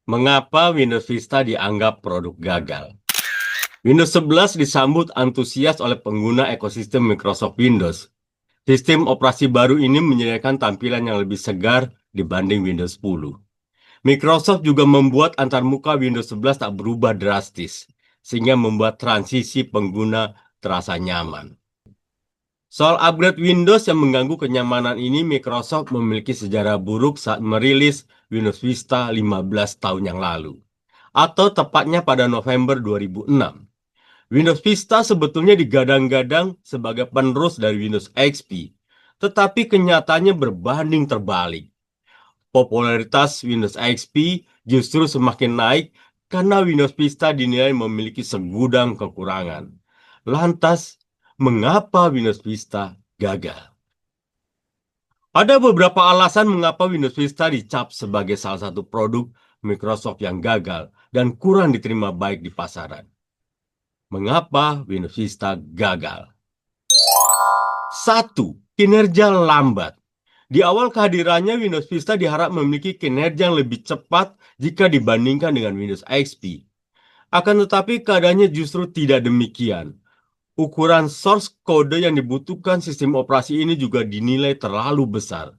Mengapa Windows Vista dianggap produk gagal? Windows 11 disambut antusias oleh pengguna ekosistem Microsoft Windows. Sistem operasi baru ini menyediakan tampilan yang lebih segar dibanding Windows 10. Microsoft juga membuat antarmuka Windows 11 tak berubah drastis, sehingga membuat transisi pengguna terasa nyaman. Soal upgrade Windows yang mengganggu kenyamanan ini, Microsoft memiliki sejarah buruk saat merilis Windows Vista 15 tahun yang lalu, atau tepatnya pada November 2006. Windows Vista sebetulnya digadang-gadang sebagai penerus dari Windows XP, tetapi kenyataannya berbanding terbalik. Popularitas Windows XP justru semakin naik karena Windows Vista dinilai memiliki segudang kekurangan. Lantas, mengapa Windows Vista gagal? Ada beberapa alasan mengapa Windows Vista dicap sebagai salah satu produk Microsoft yang gagal dan kurang diterima baik di pasaran. Mengapa Windows Vista gagal? 1. Kinerja lambat. Di awal kehadirannya, Windows Vista diharap memiliki kinerja yang lebih cepat jika dibandingkan dengan Windows XP. Akan tetapi keadaannya justru tidak demikian. Ukuran source code yang dibutuhkan sistem operasi ini juga dinilai terlalu besar.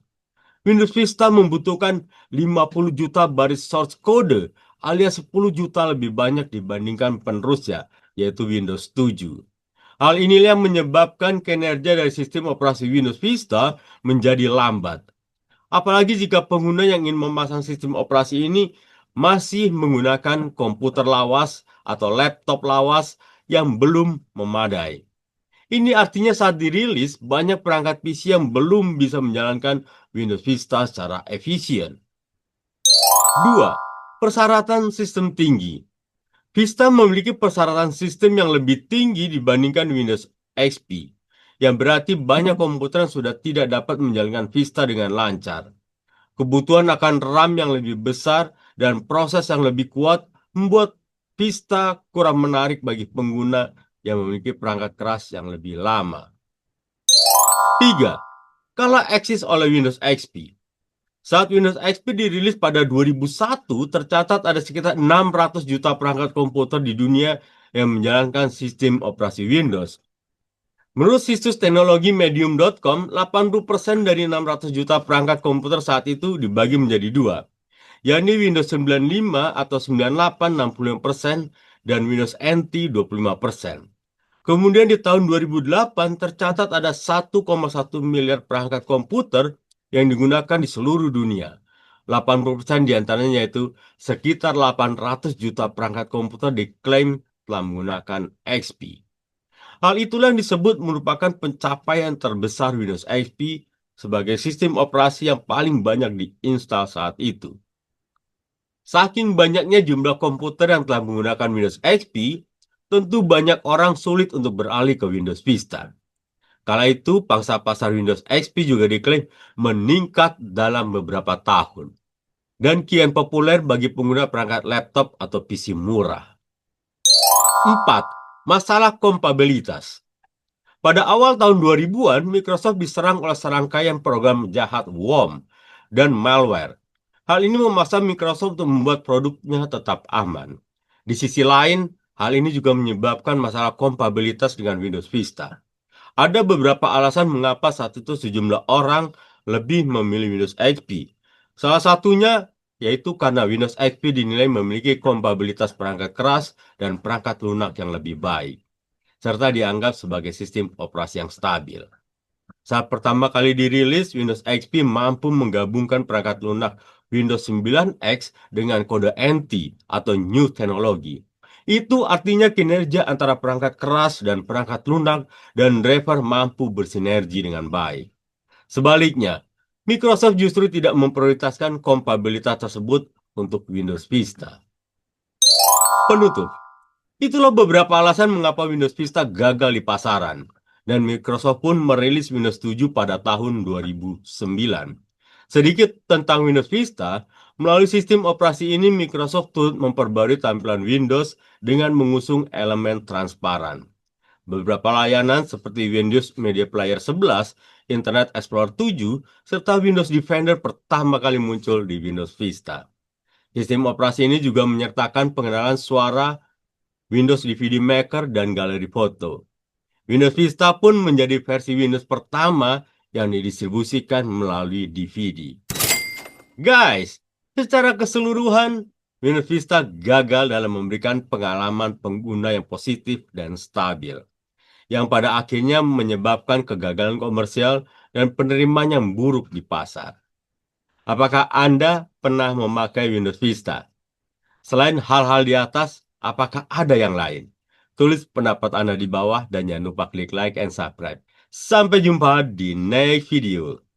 Windows Vista membutuhkan 50 juta baris source code alias 10 juta lebih banyak dibandingkan penerusnya, yaitu Windows 7. Hal inilah yang menyebabkan kinerja dari sistem operasi Windows Vista menjadi lambat. Apalagi jika pengguna yang ingin memasang sistem operasi ini masih menggunakan komputer lawas atau laptop lawas yang belum memadai. Ini artinya saat dirilis, banyak perangkat PC yang belum bisa menjalankan Windows Vista secara efisien. 2. Persyaratan sistem tinggi. Vista memiliki persyaratan sistem yang lebih tinggi dibandingkan Windows XP, yang berarti banyak komputer yang sudah tidak dapat menjalankan Vista dengan lancar. Kebutuhan akan RAM yang lebih besar dan proses yang lebih kuat membuat Vista kurang menarik bagi pengguna yang memiliki perangkat keras yang lebih lama. 3. Kalah eksis oleh Windows XP. Saat Windows XP dirilis pada 2001, tercatat ada sekitar 600 juta perangkat komputer di dunia yang menjalankan sistem operasi Windows. Menurut situs teknologi medium.com, 80% dari 600 juta perangkat komputer saat itu dibagi menjadi dua, yakni Windows 95 atau 98 65% dan Windows NT 25%. Kemudian di tahun 2008 tercatat ada 1,1 miliar perangkat komputer yang digunakan di seluruh dunia. 80% diantaranya yaitu sekitar 800 juta perangkat komputer diklaim telah menggunakan XP. Hal itulah yang disebut merupakan pencapaian terbesar Windows XP sebagai sistem operasi yang paling banyak diinstal saat itu. Saking banyaknya jumlah komputer yang telah menggunakan Windows XP, tentu banyak orang sulit untuk beralih ke Windows Vista. Kala itu, pangsa pasar Windows XP juga diklaim meningkat dalam beberapa tahun dan kian populer bagi pengguna perangkat laptop atau PC murah. 4. Masalah kompatibilitas. Pada awal tahun 2000-an, Microsoft diserang oleh serangkaian program jahat worm dan malware. Hal ini memaksa Microsoft untuk membuat produknya tetap aman. Di sisi lain, hal ini juga menyebabkan masalah kompatibilitas dengan Windows Vista. Ada beberapa alasan mengapa saat itu sejumlah orang lebih memilih Windows XP. Salah satunya yaitu karena Windows XP dinilai memiliki kompatibilitas perangkat keras dan perangkat lunak yang lebih baik, serta dianggap sebagai sistem operasi yang stabil. Saat pertama kali dirilis, Windows XP mampu menggabungkan perangkat lunak Windows 9X dengan kode NT atau New Technology. Itu artinya kinerja antara perangkat keras dan perangkat lunak dan driver mampu bersinergi dengan baik. Sebaliknya, Microsoft justru tidak memprioritaskan kompatibilitas tersebut untuk Windows Vista. Penutup. Itulah beberapa alasan mengapa Windows Vista gagal di pasaran, dan Microsoft pun merilis Windows 7 pada tahun 2009. Sedikit tentang Windows Vista, melalui sistem operasi ini Microsoft turut memperbarui tampilan Windows dengan mengusung elemen transparan. Beberapa layanan seperti Windows Media Player 11, Internet Explorer 7, serta Windows Defender pertama kali muncul di Windows Vista. Sistem operasi ini juga menyertakan pengenalan suara Windows DVD Maker dan galeri foto. Windows Vista pun menjadi versi Windows pertama yang didistribusikan melalui DVD. Guys, secara keseluruhan, Windows Vista gagal dalam memberikan pengalaman pengguna yang positif dan stabil, yang pada akhirnya menyebabkan kegagalan komersial dan penerimaan yang buruk di pasar. Apakah Anda pernah memakai Windows Vista? Selain hal-hal di atas, apakah ada yang lain? Tulis pendapat Anda di bawah dan jangan lupa klik like and subscribe. Sampai jumpa di next video.